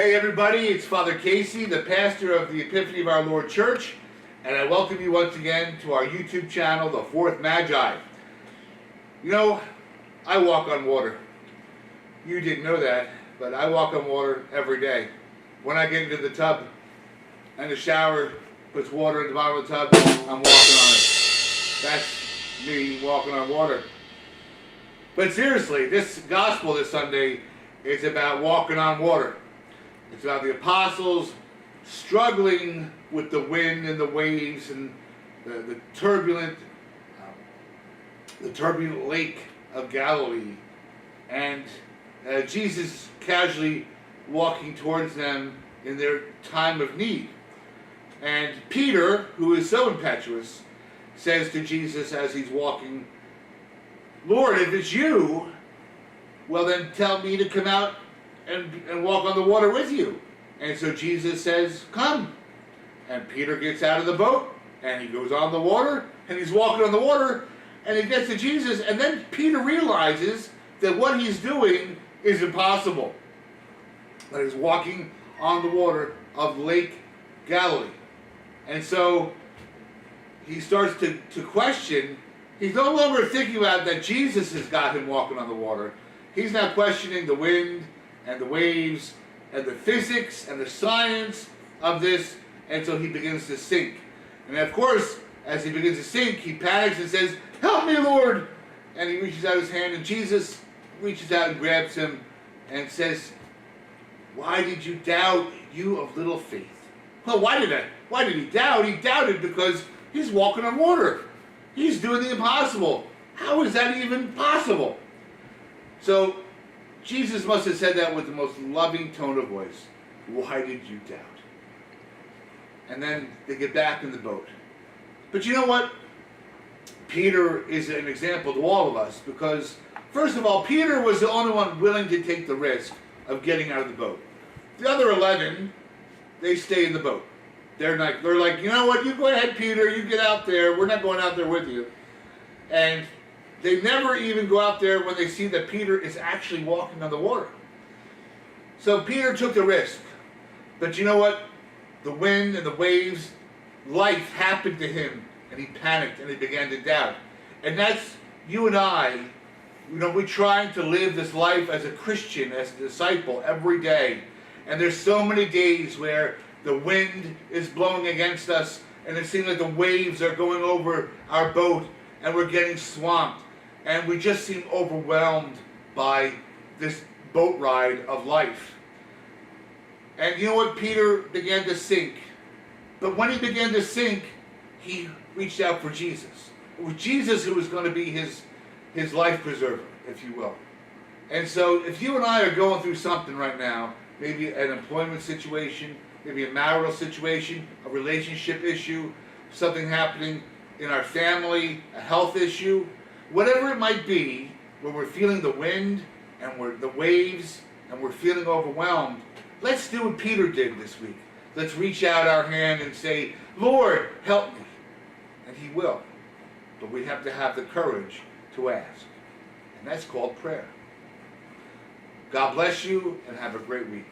Hey everybody, it's Father Casey, the pastor of the Epiphany of Our Lord Church, and I welcome you once again to our YouTube channel, The Fourth Magi. You know, I walk on water. You didn't know that, but I walk on water every day. When I get into the tub and the shower puts water in the bottom of the tub, I'm walking on it. That's me walking on water. But seriously, this gospel this Sunday is about walking on water. It's about the apostles struggling with the wind and the waves and the turbulent lake of Galilee, and Jesus casually walking towards them in their time of need. And Peter, who is so impetuous, says to Jesus as he's walking, "Lord, if it's you, well then tell me to come out and walk on the water with you." And so Jesus says, "Come." And Peter gets out of the boat, and he goes on the water, and he's walking on the water, and he gets to Jesus, and then Peter realizes that what he's doing is impossible. That he's walking on the water of Lake Galilee. And so he starts to question. He's no longer thinking about that Jesus has got him walking on the water. He's now questioning the wind and the waves and the physics and the science of this, and so he begins to sink. And of course, as he begins to sink, he panics and says, "Help me, Lord!" And he reaches out his hand, and Jesus reaches out and grabs him and says, "Why did you doubt, you of little faith?" Well, why did he doubt? He doubted because he's walking on water. He's doing the impossible. How is that even possible? So Jesus must have said that with the most loving tone of voice. "Why did you doubt?" And then they get back in the boat. But you know what? Peter is an example to all of us because, first of all, Peter was the only one willing to take the risk of getting out of the boat. The other 11, they stay in the boat. They're like, "You know what? You go ahead, Peter. You get out there. We're not going out there with you." And they never even go out there when they see that Peter is actually walking on the water. So Peter took the risk. But you know what? The wind and the waves, life happened to him, and he panicked and he began to doubt. And that's you and I. You know, we're trying to live this life as a Christian, as a disciple every day. And there's so many days where the wind is blowing against us, and it seems like the waves are going over our boat, and we're getting swamped. And we just seem overwhelmed by this boat ride of life. And you know what? Peter began to sink. But when he began to sink, he reached out for Jesus. It was Jesus who was going to be his life preserver, if you will. And so if you and I are going through something right now, maybe an employment situation, maybe a marital situation, a relationship issue, something happening in our family, a health issue, whatever it might be, where we're feeling the wind and the waves and we're feeling overwhelmed, let's do what Peter did this week. Let's reach out our hand and say, "Lord, help me." And he will. But we have to have the courage to ask. And that's called prayer. God bless you and have a great week.